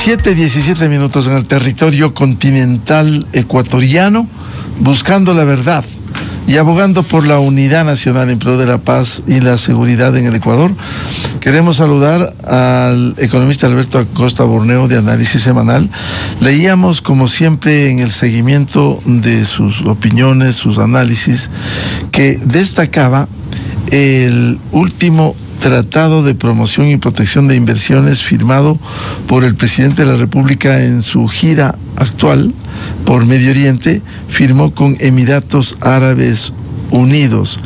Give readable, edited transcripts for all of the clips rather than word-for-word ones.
7:17 en el territorio continental ecuatoriano, buscando la verdad y abogando por la unidad nacional en pro de la paz y la seguridad en el Ecuador. Queremos saludar al economista Alberto Acosta Borneo de Análisis Semanal. Leíamos, como siempre, en el seguimiento de sus opiniones, sus análisis, que destacaba el último Tratado de Promoción y Protección de Inversiones firmado por el presidente de la República en su gira actual por Medio Oriente, firmó con Emiratos Árabes Unidos.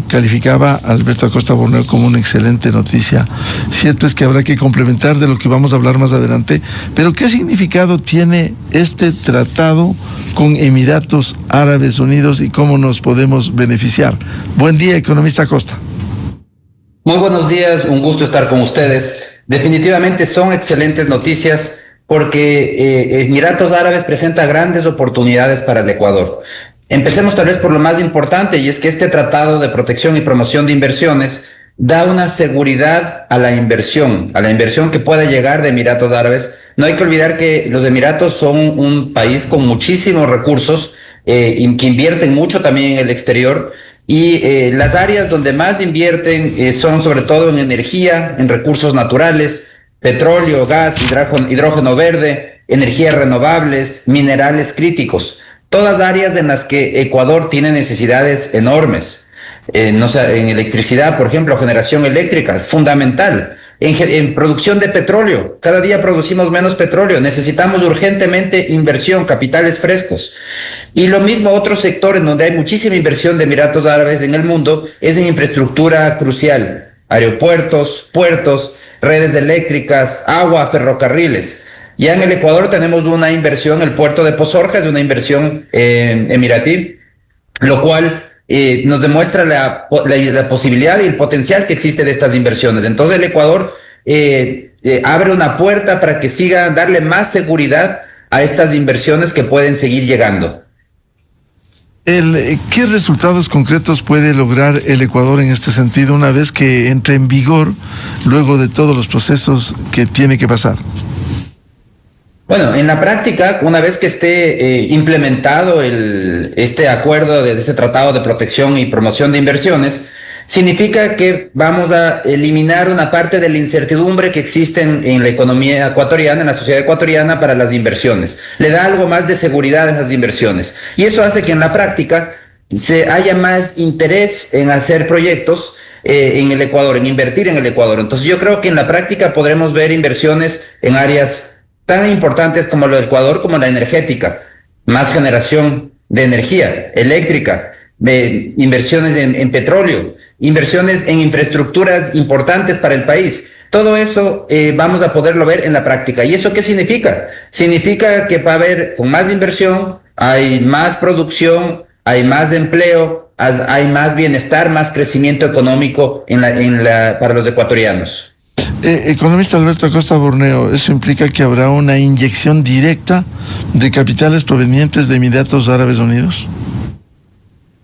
Calificaba a Alberto Acosta Borneo como una excelente noticia. Cierto es que habrá que complementar de lo que vamos a hablar más adelante, pero ¿qué significado tiene este tratado con Emiratos Árabes Unidos y cómo nos podemos beneficiar? Buen día, economista Acosta. Muy buenos días, un gusto estar con ustedes. Definitivamente son excelentes noticias porque Emiratos Árabes presenta grandes oportunidades para el Ecuador. Empecemos tal vez por lo más importante, y es que este Tratado de Protección y Promoción de Inversiones da una seguridad a la inversión que pueda llegar de Emiratos Árabes. No hay que olvidar que los Emiratos son un país con muchísimos recursos, que invierten mucho también en el exterior. Y las áreas donde más invierten son sobre todo en energía, en recursos naturales, petróleo, gas, hidrógeno verde, energías renovables, minerales críticos. Todas áreas en las que Ecuador tiene necesidades enormes. No sé, en electricidad, por ejemplo, generación eléctrica es fundamental. En producción de petróleo, cada día producimos menos petróleo, necesitamos urgentemente inversión, capitales frescos. Y lo mismo otro sector en donde hay muchísima inversión de Emiratos Árabes en el mundo es en infraestructura crucial, aeropuertos, puertos, redes eléctricas, agua, ferrocarriles. Ya en el Ecuador tenemos una inversión, el puerto de Pozorja es una inversión emiratí, lo cual nos demuestra la posibilidad y el potencial que existe de estas inversiones. Entonces el Ecuador abre una puerta para que siga darle más seguridad a estas inversiones que pueden seguir llegando. ¿Qué resultados concretos puede lograr el Ecuador en este sentido una vez que entre en vigor, luego de todos los procesos que tiene que pasar? Bueno, en la práctica, una vez que esté implementado este acuerdo de este Tratado de Protección y Promoción de Inversiones, significa que vamos a eliminar una parte de la incertidumbre que existe en la economía ecuatoriana, en la sociedad ecuatoriana para las inversiones. Le da algo más de seguridad a esas inversiones. Y eso hace que en la práctica haya más interés en hacer proyectos en el Ecuador, en invertir en el Ecuador. Entonces yo creo que en la práctica podremos ver inversiones en áreas tan importantes como lo del Ecuador, como la energética, más generación de energía eléctrica, de inversiones en petróleo, inversiones en infraestructuras importantes para el país. Todo eso vamos a poderlo ver en la práctica. ¿Y eso qué significa? Significa que va a haber, con más inversión, hay más producción, hay más empleo, hay más bienestar, más crecimiento económico para los ecuatorianos. Economista Alberto Acosta Borneo, ¿eso implica que habrá una inyección directa de capitales provenientes de Emiratos Árabes Unidos?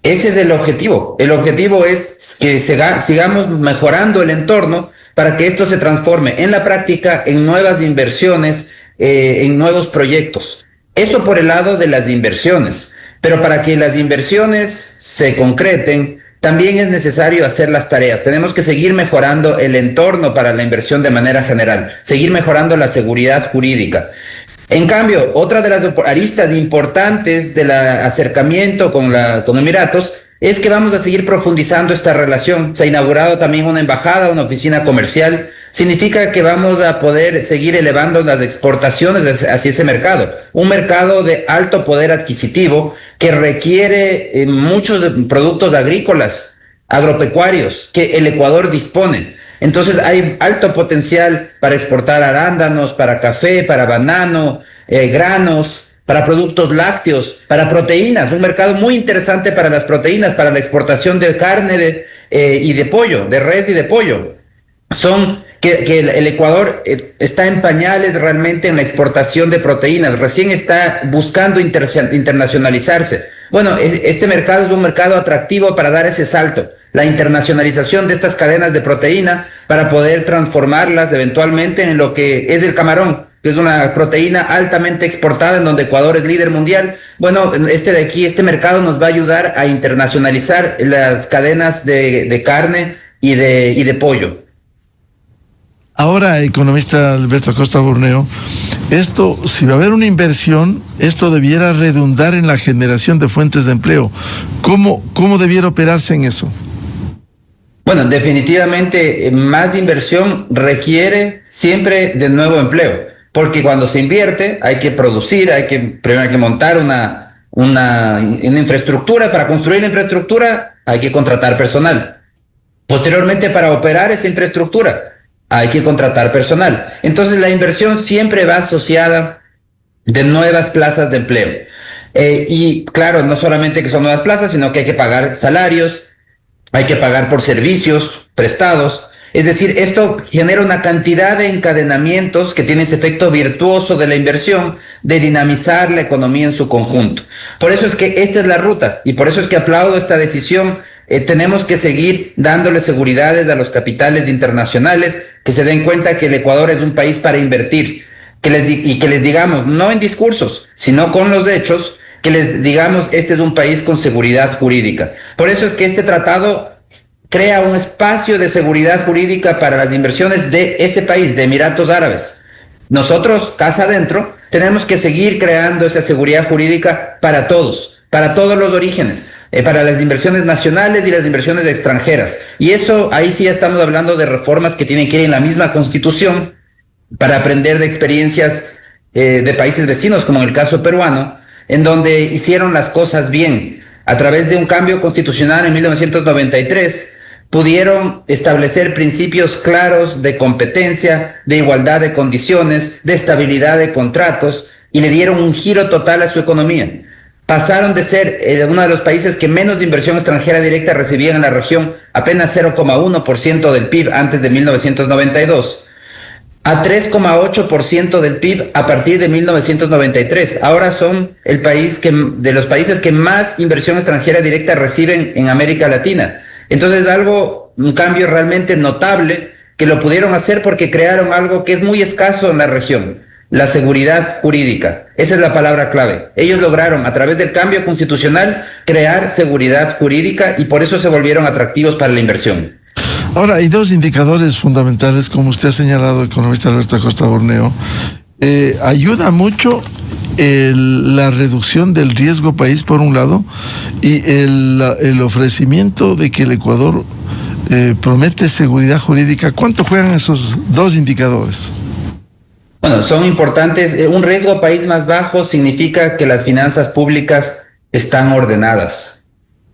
Ese es el objetivo. El objetivo es que sigamos mejorando el entorno para que esto se transforme en la práctica en nuevas inversiones, en nuevos proyectos. Eso por el lado de las inversiones. Pero para que las inversiones se concreten, también es necesario hacer las tareas. Tenemos que seguir mejorando el entorno para la inversión de manera general, seguir mejorando la seguridad jurídica. En cambio, otra de las aristas importantes del acercamiento con Emiratos es que vamos a seguir profundizando esta relación. Se ha inaugurado también una embajada, una oficina comercial. Significa que vamos a poder seguir elevando las exportaciones hacia ese mercado. Un mercado de alto poder adquisitivo que requiere muchos productos agrícolas, agropecuarios, que el Ecuador dispone. Entonces hay alto potencial para exportar arándanos, para café, para banano, granos, para productos lácteos, para proteínas, un mercado muy interesante para las proteínas, para la exportación de carne y de pollo, de res y de pollo. El Ecuador está en pañales realmente en la exportación de proteínas, recién está buscando internacionalizarse. Bueno, este mercado es un mercado atractivo para dar ese salto, la internacionalización de estas cadenas de proteína para poder transformarlas eventualmente en lo que es el camarón. que es una proteína altamente exportada en donde Ecuador es líder mundial. Bueno, este mercado nos va a ayudar a internacionalizar las cadenas de carne y de pollo. Ahora, economista Alberto Acosta Burneo, esto, si va a haber una inversión, esto debiera redundar en la generación de fuentes de empleo. ¿Cómo debiera operarse en eso? Bueno, definitivamente más inversión requiere siempre de nuevo empleo, porque cuando se invierte hay que producir, primero hay que montar una infraestructura. Para construir la infraestructura hay que contratar personal. Posteriormente, para operar esa infraestructura hay que contratar personal. Entonces la inversión siempre va asociada de nuevas plazas de empleo. Y claro, no solamente que son nuevas plazas, sino que hay que pagar salarios, hay que pagar por servicios prestados. Es decir, esto genera una cantidad de encadenamientos que tiene ese efecto virtuoso de la inversión, de dinamizar la economía en su conjunto. Por eso es que esta es la ruta y por eso es que aplaudo esta decisión. Tenemos que seguir dándole seguridades a los capitales internacionales, que se den cuenta que el Ecuador es un país para invertir, y que les digamos, no en discursos, sino con los hechos, que les digamos, este es un país con seguridad jurídica. Por eso es que este tratado crea un espacio de seguridad jurídica para las inversiones de ese país, de Emiratos Árabes. Nosotros, casa adentro, tenemos que seguir creando esa seguridad jurídica para todos los orígenes, para las inversiones nacionales y las inversiones extranjeras. Y eso, ahí sí ya estamos hablando de reformas que tienen que ir en la misma Constitución para aprender de experiencias de países vecinos, como en el caso peruano, en donde hicieron las cosas bien. A través de un cambio constitucional en 1993, pudieron establecer principios claros de competencia, de igualdad de condiciones, de estabilidad de contratos, y le dieron un giro total a su economía. Pasaron de ser uno de los países que menos inversión extranjera directa recibían en la región, apenas 0,1% del PIB antes de 1992, a 3,8% del PIB a partir de 1993. Ahora son de los países que más inversión extranjera directa reciben en América Latina. Entonces un cambio realmente notable, que lo pudieron hacer porque crearon algo que es muy escaso en la región: la seguridad jurídica. Esa es la palabra clave. Ellos lograron, a través del cambio constitucional, crear seguridad jurídica, y por eso se volvieron atractivos para la inversión. Ahora, hay dos indicadores fundamentales, como usted ha señalado, economista Alberto Acosta Burneo. Ayuda mucho la reducción del riesgo país, por un lado, y el ofrecimiento de que el Ecuador promete seguridad jurídica. ¿Cuánto juegan esos dos indicadores? Bueno, son importantes. Un riesgo país más bajo significa que las finanzas públicas están ordenadas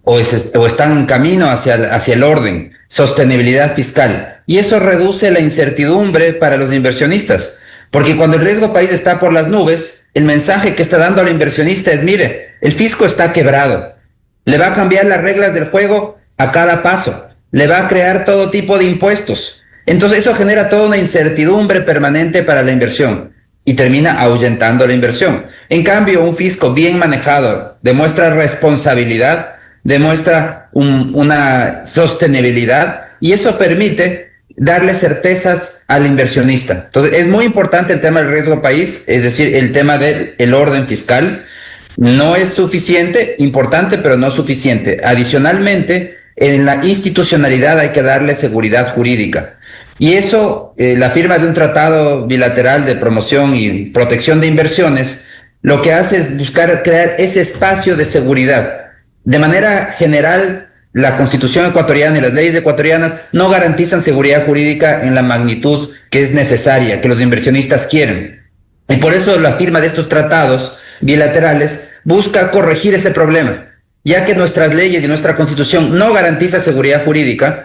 o están en camino hacia el orden, sostenibilidad fiscal. Y eso reduce la incertidumbre para los inversionistas, porque cuando el riesgo país está por las nubes, el mensaje que está dando al inversionista es: mire, el fisco está quebrado, le va a cambiar las reglas del juego a cada paso, le va a crear todo tipo de impuestos. Entonces eso genera toda una incertidumbre permanente para la inversión y termina ahuyentando la inversión. En cambio, un fisco bien manejado demuestra responsabilidad, demuestra una sostenibilidad, y eso permite darle certezas al inversionista. Entonces es muy importante el tema del riesgo país, es decir, el tema del orden fiscal. No es suficiente, importante, pero no suficiente. Adicionalmente, en la institucionalidad hay que darle seguridad jurídica. Y eso, la firma de un tratado bilateral de promoción y protección de inversiones, lo que hace es buscar crear ese espacio de seguridad. De manera general, la Constitución ecuatoriana y las leyes ecuatorianas no garantizan seguridad jurídica en la magnitud que es necesaria, que los inversionistas quieren. Y por eso la firma de estos tratados bilaterales busca corregir ese problema, ya que nuestras leyes y nuestra Constitución no garantiza seguridad jurídica.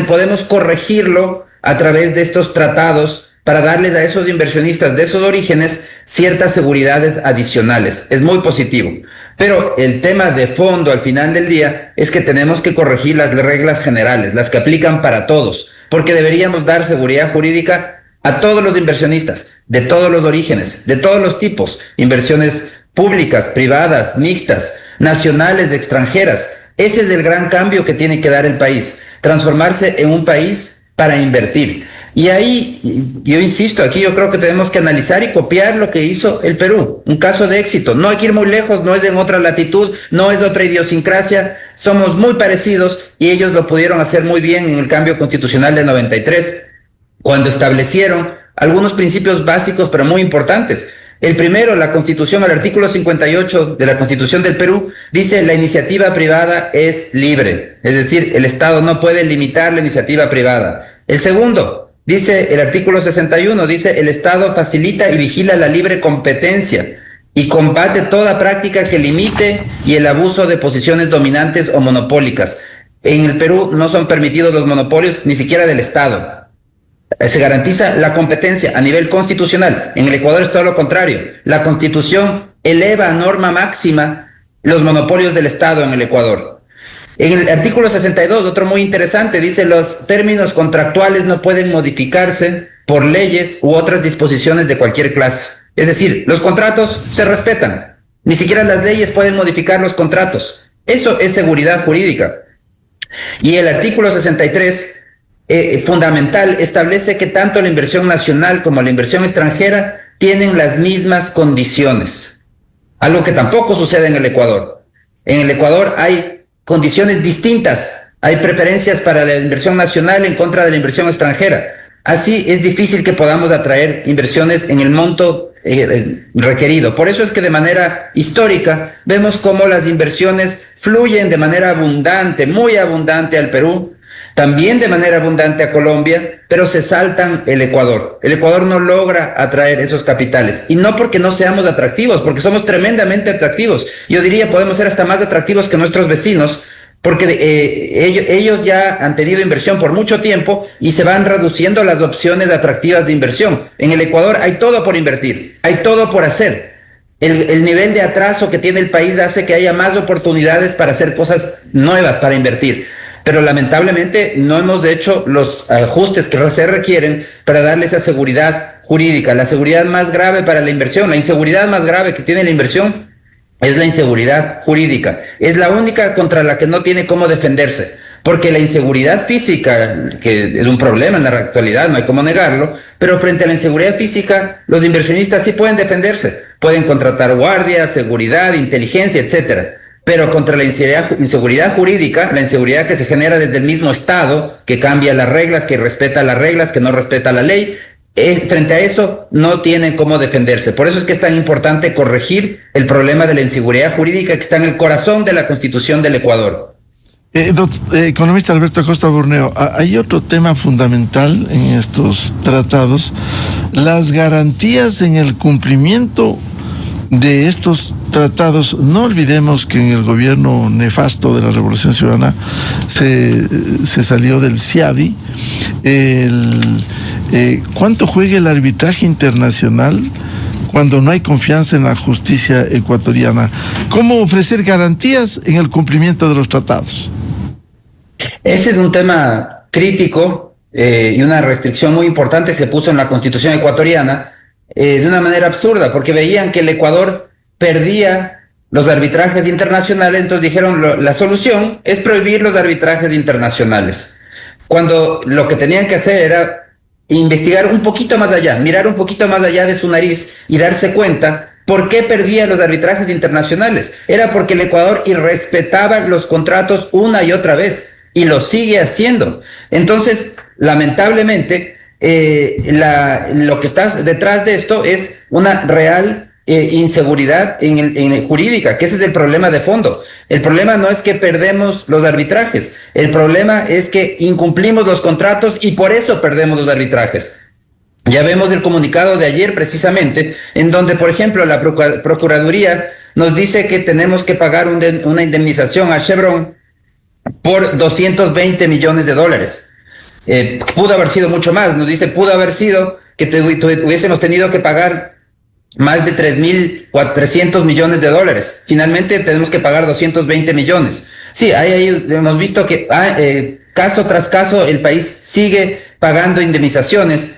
Podemos corregirlo a través de estos tratados para darles a esos inversionistas de esos orígenes ciertas seguridades adicionales. Es muy positivo. Pero el tema de fondo al final del día es que tenemos que corregir las reglas generales, las que aplican para todos, porque deberíamos dar seguridad jurídica a todos los inversionistas, de todos los orígenes, de todos los tipos: inversiones públicas, privadas, mixtas, nacionales, extranjeras. Ese es el gran cambio que tiene que dar el país: transformarse en un país para invertir. Y ahí, yo insisto, aquí yo creo que tenemos que analizar y copiar lo que hizo el Perú, un caso de éxito. No hay que ir muy lejos, no es en otra latitud, no es de otra idiosincrasia, somos muy parecidos y ellos lo pudieron hacer muy bien en el cambio constitucional de 93, cuando establecieron algunos principios básicos pero muy importantes. El primero, la Constitución, el artículo 58 de la Constitución del Perú, dice la iniciativa privada es libre, es decir, el Estado no puede limitar la iniciativa privada. El segundo, dice el artículo 61, dice el Estado facilita y vigila la libre competencia y combate toda práctica que limite y el abuso de posiciones dominantes o monopólicas. En el Perú no son permitidos los monopolios ni siquiera del Estado. Se garantiza la competencia a nivel constitucional. En el Ecuador es todo lo contrario. La Constitución eleva a norma máxima los monopolios del Estado en el Ecuador. En el artículo 62, otro muy interesante, dice los términos contractuales no pueden modificarse por leyes u otras disposiciones de cualquier clase. Es decir, los contratos se respetan. Ni siquiera las leyes pueden modificar los contratos. Eso es seguridad jurídica. Y el artículo 63 fundamental, establece que tanto la inversión nacional como la inversión extranjera tienen las mismas condiciones, algo que tampoco sucede en el Ecuador. En el Ecuador hay condiciones distintas, hay preferencias para la inversión nacional en contra de la inversión extranjera. Así es difícil que podamos atraer inversiones en el monto requerido. Por eso es que de manera histórica vemos cómo las inversiones fluyen de manera abundante, muy abundante al Perú, también de manera abundante a Colombia, pero se saltan el Ecuador. El Ecuador no logra atraer esos capitales. Y no porque no seamos atractivos, porque somos tremendamente atractivos. Yo diría podemos ser hasta más atractivos que nuestros vecinos, porque ellos ya han tenido inversión por mucho tiempo y se van reduciendo las opciones atractivas de inversión. En el Ecuador hay todo por invertir, hay todo por hacer. El nivel de atraso que tiene el país hace que haya más oportunidades para hacer cosas nuevas, para invertir. Pero lamentablemente no hemos hecho los ajustes que se requieren para darle esa seguridad jurídica. La seguridad más grave para la inversión, la inseguridad más grave que tiene la inversión es la inseguridad jurídica. Es la única contra la que no tiene cómo defenderse. Porque la inseguridad física, que es un problema en la actualidad, no hay cómo negarlo, pero frente a la inseguridad física, los inversionistas sí pueden defenderse. Pueden contratar guardias, seguridad, inteligencia, etcétera. Pero contra la inseguridad jurídica, la inseguridad que se genera desde el mismo Estado, que cambia las reglas, que respeta las reglas, que no respeta la ley, frente a eso no tienen cómo defenderse. Por eso es que es tan importante corregir el problema de la inseguridad jurídica que está en el corazón de la Constitución del Ecuador. Economista Alberto Acosta Burneo, hay otro tema fundamental en estos tratados, las garantías en el cumplimiento de estos tratados. No olvidemos que en el gobierno nefasto de la Revolución Ciudadana se salió del CIADI. ¿Cuánto juega el arbitraje internacional cuando no hay confianza en la justicia ecuatoriana? ¿Cómo ofrecer garantías en el cumplimiento de los tratados? Ese es un tema crítico y una restricción muy importante se puso en la Constitución ecuatoriana de una manera absurda, porque veían que el Ecuador perdía los arbitrajes internacionales, entonces dijeron la solución es prohibir los arbitrajes internacionales, cuando lo que tenían que hacer era investigar un poquito más allá, mirar un poquito más allá de su nariz y darse cuenta por qué perdía los arbitrajes internacionales. Era porque el Ecuador irrespetaba los contratos una y otra vez y lo sigue haciendo. Entonces, lamentablemente, lo que está detrás de esto es una real inseguridad en jurídica, que ese es el problema de fondo. El problema no es que perdemos los arbitrajes, el problema es que incumplimos los contratos y por eso perdemos los arbitrajes. Ya vemos el comunicado de ayer precisamente, en donde, por ejemplo, la Procuraduría nos dice que tenemos que pagar una indemnización a Chevron por $220 millones. Pudo haber sido mucho más, nos dice, pudo haber sido que hubiésemos tenido que pagar más de 3.400 millones de dólares. Finalmente tenemos que pagar 220 millones. Sí, ahí hemos visto que caso tras caso el país sigue pagando indemnizaciones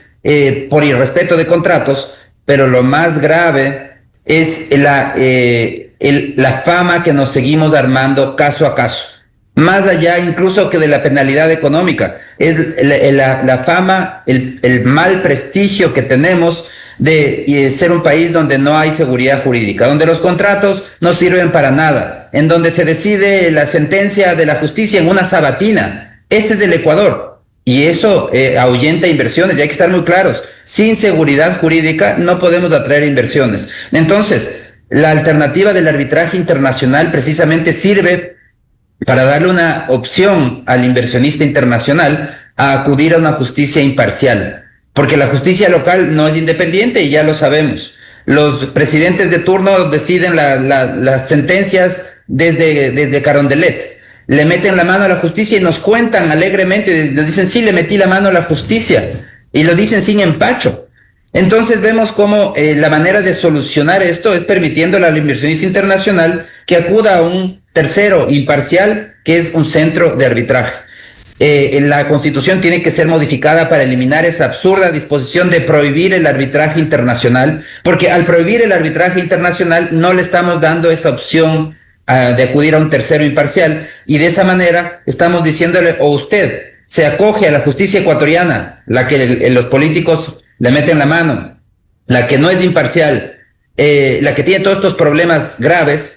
por irrespeto de contratos, pero lo más grave es la fama que nos seguimos armando caso a caso. más allá incluso que de la penalidad económica. Es la fama, el mal prestigio que tenemos de ser un país donde no hay seguridad jurídica, donde los contratos no sirven para nada, en donde se decide la sentencia de la justicia en una sabatina. Ese es el Ecuador. Y eso ahuyenta inversiones, y hay que estar muy claros. Sin seguridad jurídica no podemos atraer inversiones. Entonces, la alternativa del arbitraje internacional precisamente sirve para darle una opción al inversionista internacional a acudir a una justicia imparcial, porque la justicia local no es independiente y ya lo sabemos. Los presidentes de turno deciden las sentencias desde Carondelet. Le meten la mano a la justicia y nos cuentan alegremente, nos dicen, sí, le metí la mano a la justicia, y lo dicen sin empacho. Entonces vemos cómo la manera de solucionar esto es permitiéndole al inversionista internacional que acuda a un tercero imparcial, que es un centro de arbitraje. La Constitución tiene que ser modificada para eliminar esa absurda disposición de prohibir el arbitraje internacional, porque al prohibir el arbitraje internacional no le estamos dando esa opción de acudir a un tercero imparcial, y de esa manera estamos diciéndole, o usted se acoge a la justicia ecuatoriana, la que los políticos le meten la mano, la que no es imparcial, la que tiene todos estos problemas graves,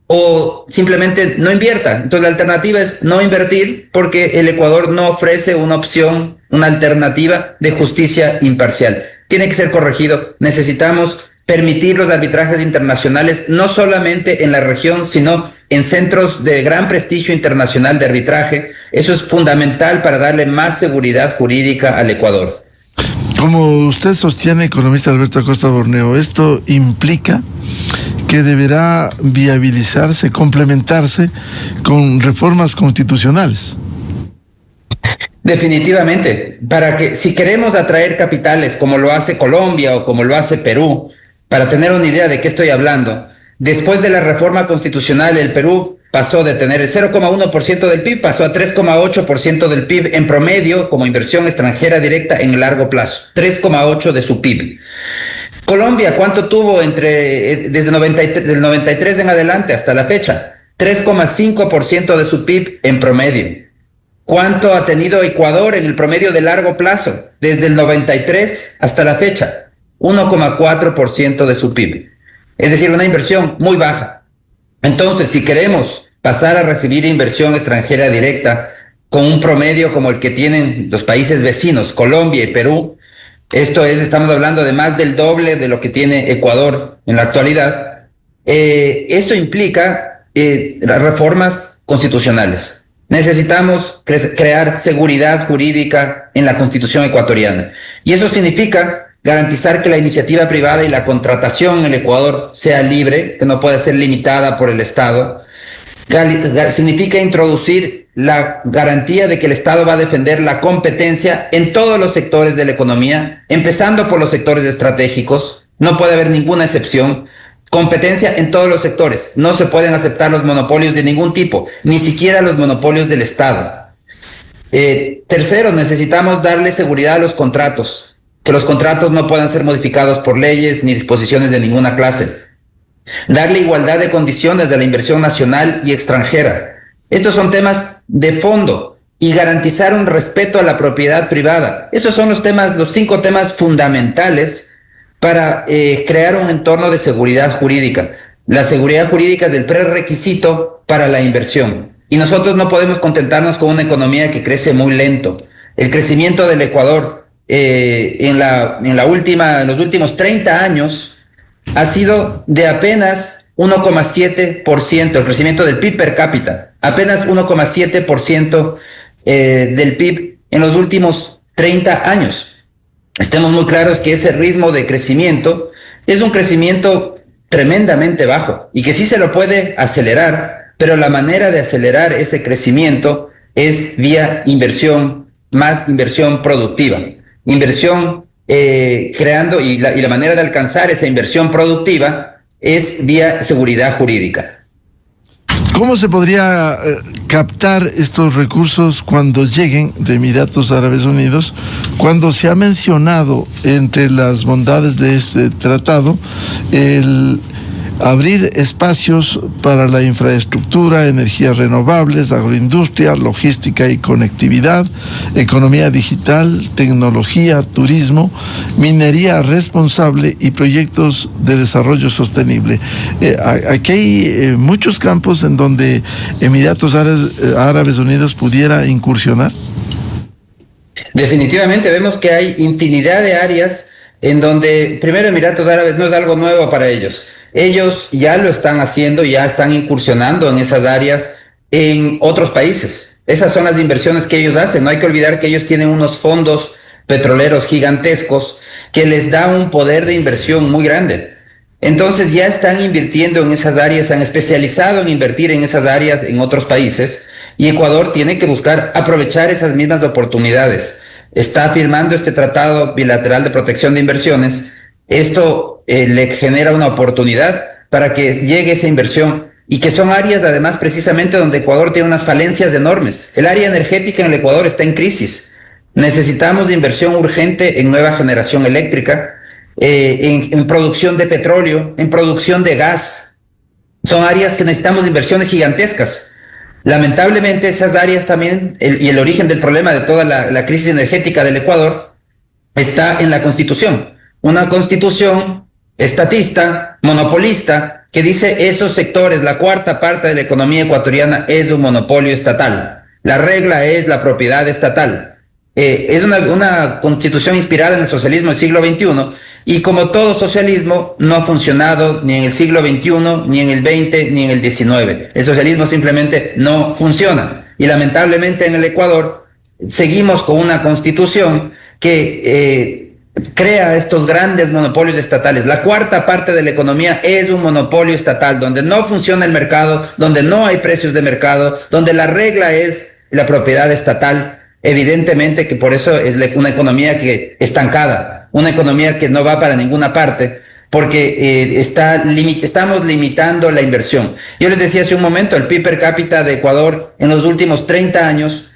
o simplemente no invierta. Entonces la alternativa es no invertir, porque el Ecuador no ofrece una opción, una alternativa de justicia imparcial. Tiene que ser corregido. Necesitamos permitir los arbitrajes internacionales, no solamente en la región, sino en centros de gran prestigio internacional de arbitraje. Eso es fundamental para darle más seguridad jurídica al Ecuador. Como usted sostiene, economista Alberto Acosta Borneo, esto implica que deberá viabilizarse, complementarse con reformas constitucionales. Definitivamente, para que si queremos atraer capitales como lo hace Colombia o como lo hace Perú, para tener una idea de qué estoy hablando, después de la reforma constitucional, el Perú pasó de tener el 0,1% del PIB, pasó a 3,8% del PIB en promedio como inversión extranjera directa en largo plazo, 3,8% de su PIB. Colombia, ¿cuánto tuvo desde del 93 en adelante hasta la fecha? 3,5% de su PIB en promedio. ¿Cuánto ha tenido Ecuador en el promedio de largo plazo desde el 93 hasta la fecha? 1,4% de su PIB. Es decir, una inversión muy baja. Entonces, si queremos pasar a recibir inversión extranjera directa con un promedio como el que tienen los países vecinos, Colombia y Perú, estamos hablando de más del doble de lo que tiene Ecuador en la actualidad, eso implica las reformas constitucionales. Necesitamos crear seguridad jurídica en la Constitución ecuatoriana. Y eso significa garantizar que la iniciativa privada y la contratación en el Ecuador sea libre, que no pueda ser limitada por el Estado. Significa introducir la garantía de que el Estado va a defender la competencia en todos los sectores de la economía, empezando por los sectores estratégicos. No puede haber ninguna excepción. Competencia en todos los sectores. No se pueden aceptar los monopolios de ningún tipo, ni siquiera los monopolios del Estado. Tercero, necesitamos darle seguridad a los contratos, que los contratos no puedan ser modificados por leyes ni disposiciones de ninguna clase. Darle igualdad de condiciones de la inversión nacional y extranjera. Estos son temas de fondo, y garantizar un respeto a la propiedad privada. Esos son los 5 temas fundamentales para crear un entorno de seguridad jurídica. La seguridad jurídica es el prerequisito para la inversión. Y nosotros no podemos contentarnos con una economía que crece muy lento. El crecimiento del Ecuador en los últimos 30 años ha sido de apenas 1,7%, el crecimiento del PIB per cápita, apenas 1,7% del PIB en los últimos 30 años. Estemos muy claros que ese ritmo de crecimiento es un crecimiento tremendamente bajo y que sí se lo puede acelerar, pero la manera de acelerar ese crecimiento es vía inversión, más inversión productiva. Inversión creando, y la manera de alcanzar esa inversión productiva es vía seguridad jurídica. ¿Cómo se podría captar estos recursos cuando lleguen de Emiratos Árabes Unidos, cuando se ha mencionado entre las bondades de este tratado el abrir espacios para la infraestructura, energías renovables, agroindustria, logística y conectividad, economía digital, tecnología, turismo, minería responsable y proyectos de desarrollo sostenible. Aquí hay muchos campos en donde Emiratos Árabes Unidos pudiera incursionar. Definitivamente vemos que hay infinidad de áreas en donde, primero, Emiratos Árabes no es algo nuevo para ellos. Ellos ya lo están haciendo, ya están incursionando en esas áreas en otros países. Esas son las inversiones que ellos hacen. No hay que olvidar que ellos tienen unos fondos petroleros gigantescos que les da un poder de inversión muy grande. Entonces ya están invirtiendo en esas áreas, se han especializado en invertir en esas áreas en otros países, y Ecuador tiene que buscar aprovechar esas mismas oportunidades. Está firmando este tratado bilateral de protección de inversiones. Esto le genera una oportunidad para que llegue esa inversión, y que son áreas además precisamente donde Ecuador tiene unas falencias enormes. El área energética en el Ecuador está en crisis. Necesitamos inversión urgente en nueva generación eléctrica, en producción de petróleo, en producción de gas. Son áreas que necesitamos inversiones gigantescas. Lamentablemente esas áreas también, y el origen del problema de toda la crisis energética del Ecuador, está en la Constitución. Una Constitución estatista, monopolista, que dice esos sectores, la cuarta parte de la economía ecuatoriana es un monopolio estatal. La regla es la propiedad estatal. Es una constitución inspirada en el socialismo del siglo XXI, y como todo socialismo no ha funcionado ni en el siglo XXI, ni en el XX, ni en el XIX. El socialismo simplemente no funciona, y lamentablemente en el Ecuador seguimos con una constitución que crea estos grandes monopolios estatales. La cuarta parte de la economía es un monopolio estatal, donde no funciona el mercado, donde no hay precios de mercado, donde la regla es la propiedad estatal. Evidentemente que por eso es una economía que estancada, una economía que no va para ninguna parte, porque estamos limitando la inversión. Yo les decía hace un momento, el PIB per cápita de Ecuador en los últimos 30 años,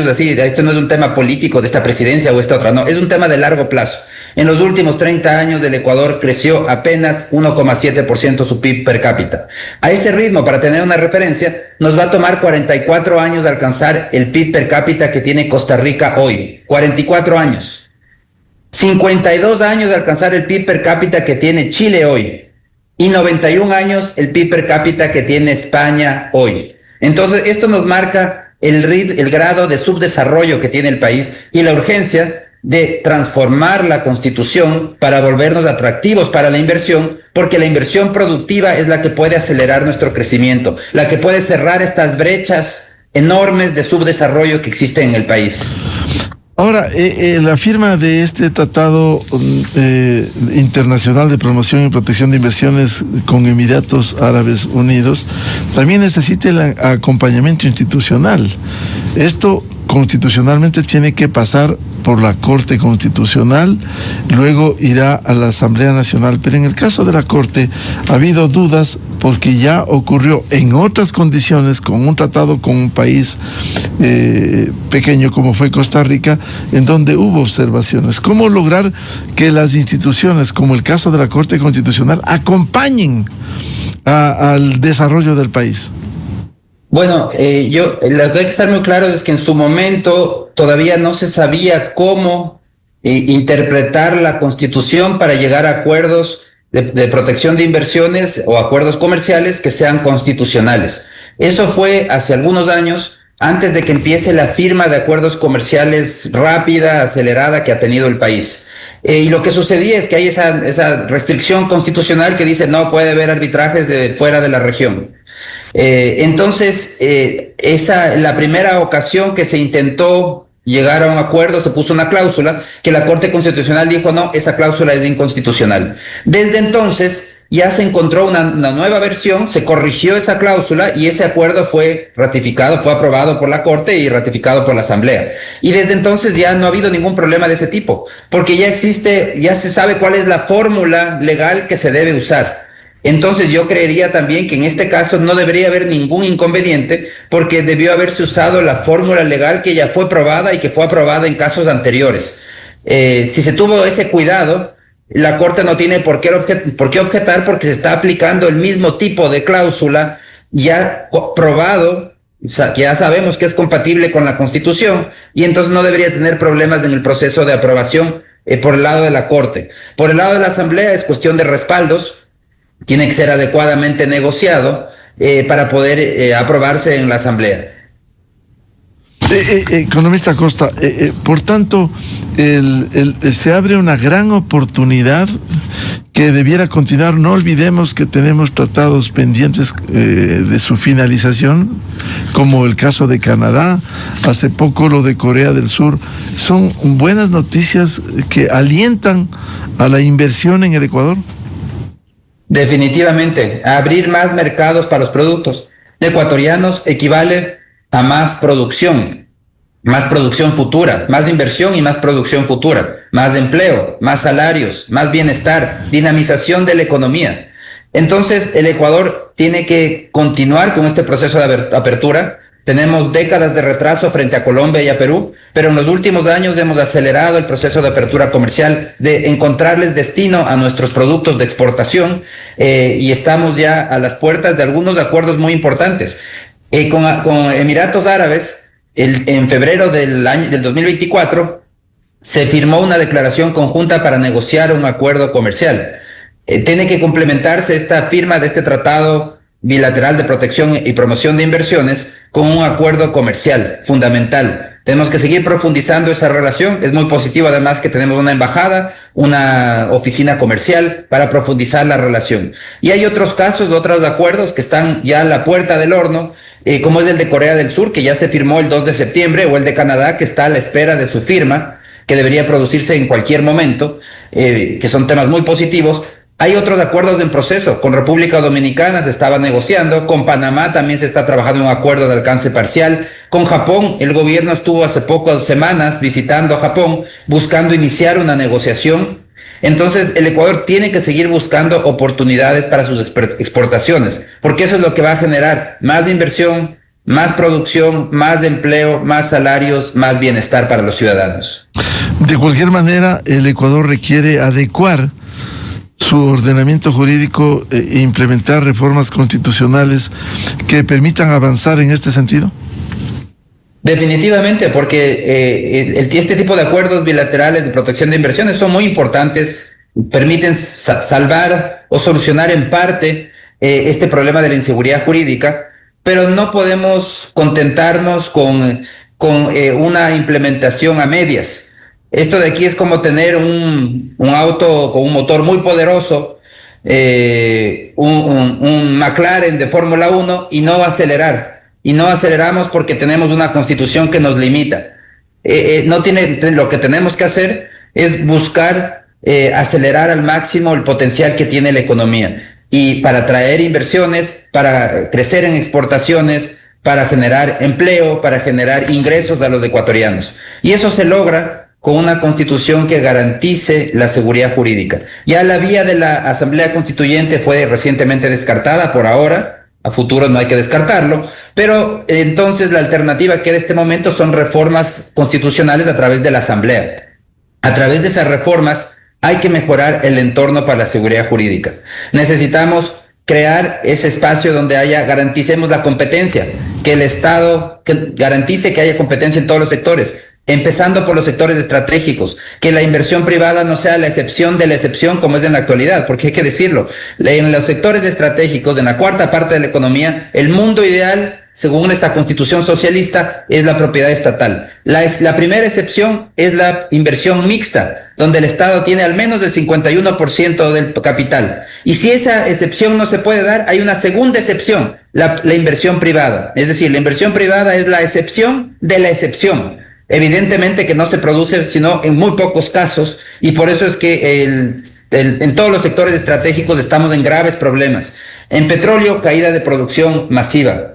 así, esto no es un tema político de esta presidencia o esta otra, no, es un tema de largo plazo. En los últimos 30 años del Ecuador creció apenas 1,7% su PIB per cápita. A ese ritmo, para tener una referencia, nos va a tomar 44 años alcanzar el PIB per cápita que tiene Costa Rica hoy. 44 años. 52 años de alcanzar el PIB per cápita que tiene Chile hoy. Y 91 años el PIB per cápita que tiene España hoy. Entonces, esto nos marca el grado de subdesarrollo que tiene el país y la urgencia de transformar la Constitución para volvernos atractivos para la inversión, porque la inversión productiva es la que puede acelerar nuestro crecimiento, la que puede cerrar estas brechas enormes de subdesarrollo que existen en el país. Ahora, la firma de este tratado internacional de promoción y protección de inversiones con Emiratos Árabes Unidos también necesita el acompañamiento institucional. Esto constitucionalmente tiene que pasar por la Corte Constitucional, luego irá a la Asamblea Nacional, pero en el caso de la Corte ha habido dudas porque ya ocurrió en otras condiciones con un tratado con un país pequeño como fue Costa Rica, en donde hubo observaciones. ¿Cómo lograr que las instituciones, como el caso de la Corte Constitucional, acompañen al desarrollo del país? Bueno, lo que hay que estar muy claro es que en su momento todavía no se sabía cómo interpretar la Constitución para llegar a acuerdos de protección de inversiones o acuerdos comerciales que sean constitucionales. Eso fue hace algunos años, antes de que empiece la firma de acuerdos comerciales rápida, acelerada que ha tenido el país. Y lo que sucedía es que hay esa restricción constitucional que dice no puede haber arbitrajes de fuera de la región. Entonces, la primera ocasión que se intentó llegar a un acuerdo, se puso una cláusula que la Corte Constitucional dijo no, esa cláusula es inconstitucional. Desde entonces ya se encontró una nueva versión, se corrigió esa cláusula y ese acuerdo fue ratificado, fue aprobado por la Corte y ratificado por la Asamblea. Y desde entonces ya no ha habido ningún problema de ese tipo, porque ya se sabe cuál es la fórmula legal que se debe usar. Entonces yo creería también que en este caso no debería haber ningún inconveniente, porque debió haberse usado la fórmula legal que ya fue probada y que fue aprobada en casos anteriores. Si se tuvo ese cuidado, la Corte no tiene por qué objetar porque se está aplicando el mismo tipo de cláusula ya probado, que ya sabemos que es compatible con la Constitución, y entonces no debería tener problemas en el proceso de aprobación por el lado de la Corte. Por el lado de la Asamblea es cuestión de respaldos, tiene que ser adecuadamente negociado para poder aprobarse en la Asamblea. Economista Costa, por tanto, se abre una gran oportunidad que debiera continuar. No olvidemos que tenemos tratados pendientes de su finalización, como el caso de Canadá, hace poco lo de Corea del Sur. Son buenas noticias que alientan a la inversión en el Ecuador. Definitivamente, abrir más mercados para los productos ecuatorianos equivale a más producción futura, más inversión y más producción futura, más empleo, más salarios, más bienestar, dinamización de la economía. Entonces, el Ecuador tiene que continuar con este proceso de apertura. Tenemos décadas de retraso frente a Colombia y a Perú, pero en los últimos años hemos acelerado el proceso de apertura comercial, de encontrarles destino a nuestros productos de exportación, y estamos ya a las puertas de algunos acuerdos muy importantes. Con Emiratos Árabes, en febrero del 2024, se firmó una declaración conjunta para negociar un acuerdo comercial. Tiene que complementarse esta firma de este tratado bilateral de protección y promoción de inversiones con un acuerdo comercial fundamental. Tenemos que seguir profundizando esa relación. Es muy positivo además que tenemos una embajada, una oficina comercial para profundizar la relación. Y hay otros casos, otros acuerdos que están ya a la puerta del horno, como es el de Corea del Sur, que ya se firmó el 2 de septiembre, o el de Canadá, que está a la espera de su firma, que debería producirse en cualquier momento, que son temas muy positivos. Hay otros acuerdos en proceso. Con República Dominicana se estaba negociando, con Panamá también se está trabajando en un acuerdo de alcance parcial. Con Japón, el gobierno estuvo hace pocas semanas visitando a Japón, buscando iniciar una negociación. Entonces, el Ecuador tiene que seguir buscando oportunidades para sus exportaciones, porque eso es lo que va a generar más inversión, más producción, más empleo, más salarios, más bienestar para los ciudadanos. De cualquier manera, el Ecuador requiere adecuar su ordenamiento jurídico e implementar reformas constitucionales que permitan avanzar en este sentido. Definitivamente, porque este tipo de acuerdos bilaterales de protección de inversiones son muy importantes, permiten salvar o solucionar en parte este problema de la inseguridad jurídica, pero no podemos contentarnos con una implementación a medias. Esto de aquí es como tener un auto con un motor muy poderoso, un McLaren de Fórmula 1, y no acelerar. Y no aceleramos porque tenemos una constitución que nos limita. Lo que tenemos que hacer es buscar acelerar al máximo el potencial que tiene la economía. Y para atraer inversiones, para crecer en exportaciones, para generar empleo, para generar ingresos a los ecuatorianos. Y eso se logra con una constitución que garantice la seguridad jurídica. Ya la vía de la Asamblea Constituyente fue recientemente descartada por ahora. A futuro no hay que descartarlo, pero entonces la alternativa que en este momento son reformas constitucionales a través de la Asamblea. A través de esas reformas hay que mejorar el entorno para la seguridad jurídica. Necesitamos crear ese espacio donde garanticemos la competencia, que el Estado garantice que haya competencia en todos los sectores, empezando por los sectores estratégicos, que la inversión privada no sea la excepción de la excepción como es en la actualidad, porque hay que decirlo, en los sectores estratégicos, en la cuarta parte de la economía, el mundo ideal, según esta constitución socialista, es la propiedad estatal. La primera excepción es la inversión mixta, donde el Estado tiene al menos el 51% del capital. Y si esa excepción no se puede dar, hay una segunda excepción, la inversión privada. Es decir, la inversión privada es la excepción de la excepción. Evidentemente que no se produce sino en muy pocos casos, y por eso es que en todos los sectores estratégicos estamos en graves problemas. En petróleo, caída de producción masiva.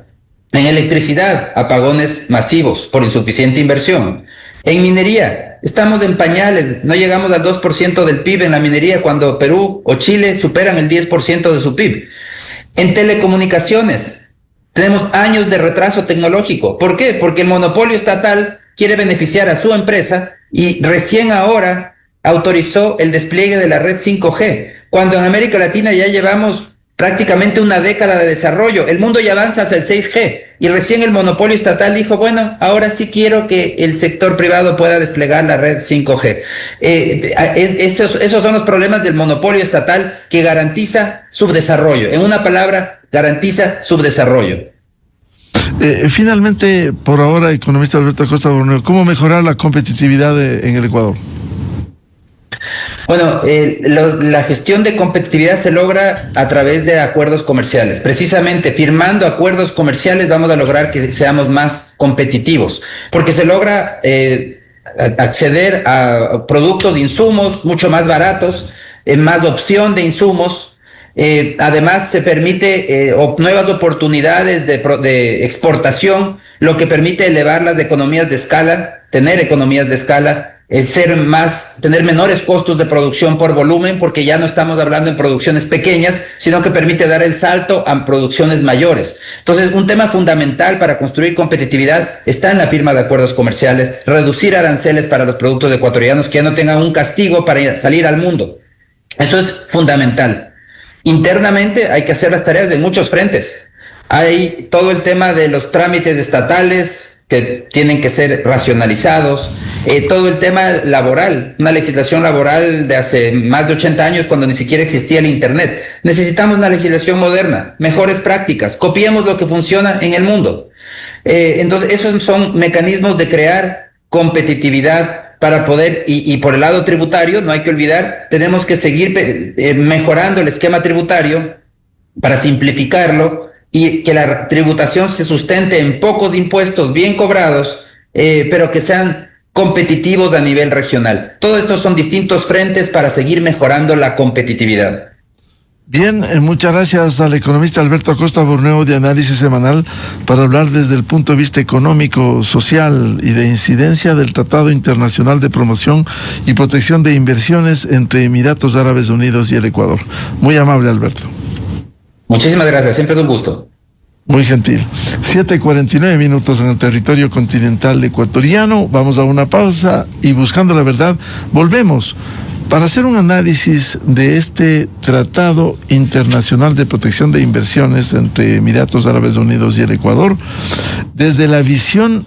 En electricidad, apagones masivos por insuficiente inversión. En minería, estamos en pañales, no llegamos al 2% del PIB en la minería cuando Perú o Chile superan el 10% de su PIB. En telecomunicaciones, tenemos años de retraso tecnológico. ¿Por qué? Porque el monopolio estatal quiere beneficiar a su empresa y recién ahora autorizó el despliegue de la red 5G, cuando en América Latina ya llevamos prácticamente una década de desarrollo. El mundo ya avanza hacia el 6G y recién el monopolio estatal dijo, bueno, ahora sí quiero que el sector privado pueda desplegar la red 5G. Esos son los problemas del monopolio estatal que garantiza subdesarrollo. En una palabra, garantiza subdesarrollo. Finalmente, por ahora, economista Alberto Acosta Borneo, ¿cómo mejorar la competitividad en el Ecuador? Bueno, la gestión de competitividad se logra a través de acuerdos comerciales. Precisamente firmando acuerdos comerciales vamos a lograr que seamos más competitivos, porque se logra acceder a productos, insumos mucho más baratos, más opción de insumos. Además se permite nuevas oportunidades de exportación, lo que permite elevar las economías de escala, tener economías de escala, tener menores costos de producción por volumen, porque ya no estamos hablando en producciones pequeñas, sino que permite dar el salto a producciones mayores. Entonces, un tema fundamental para construir competitividad está en la firma de acuerdos comerciales, reducir aranceles para los productos ecuatorianos, que ya no tengan un castigo para salir al mundo. Eso es fundamental. Internamente hay que hacer las tareas de muchos frentes. Hay todo el tema de los trámites estatales que tienen que ser racionalizados, todo el tema laboral, una legislación laboral de hace más de 80 años cuando ni siquiera existía el Internet. Necesitamos una legislación moderna, mejores prácticas, copiemos lo que funciona en el mundo. Entonces, esos son mecanismos de crear competitividad para poder, y por el lado tributario, no hay que olvidar, tenemos que seguir mejorando el esquema tributario para simplificarlo y que la tributación se sustente en pocos impuestos bien cobrados, pero que sean competitivos a nivel regional. Todo esto son distintos frentes para seguir mejorando la competitividad. Bien, muchas gracias al economista Alberto Acosta Borneo de Análisis Semanal para hablar desde el punto de vista económico, social y de incidencia del Tratado Internacional de Promoción y Protección de Inversiones entre Emiratos Árabes Unidos y el Ecuador. Muy amable, Alberto. Muchísimas gracias, siempre es un gusto. Muy gentil. 7:49 en el territorio continental ecuatoriano. Vamos a una pausa y buscando la verdad, volvemos para hacer un análisis de este Tratado Internacional de Protección de Inversiones entre Emiratos Árabes Unidos y el Ecuador, desde la visión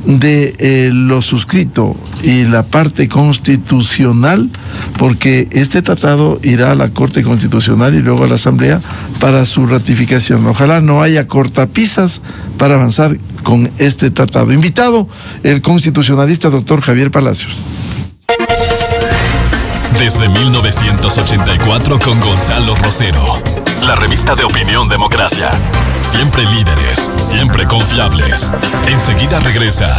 de lo suscrito y la parte constitucional, porque este tratado irá a la Corte Constitucional y luego a la Asamblea para su ratificación. Ojalá no haya cortapisas para avanzar con este tratado. Invitado el constitucionalista doctor Javier Palacios. Desde 1984 con Gonzalo Rosero. La revista de Opinión Democracia. Siempre líderes, siempre confiables. Enseguida regresa.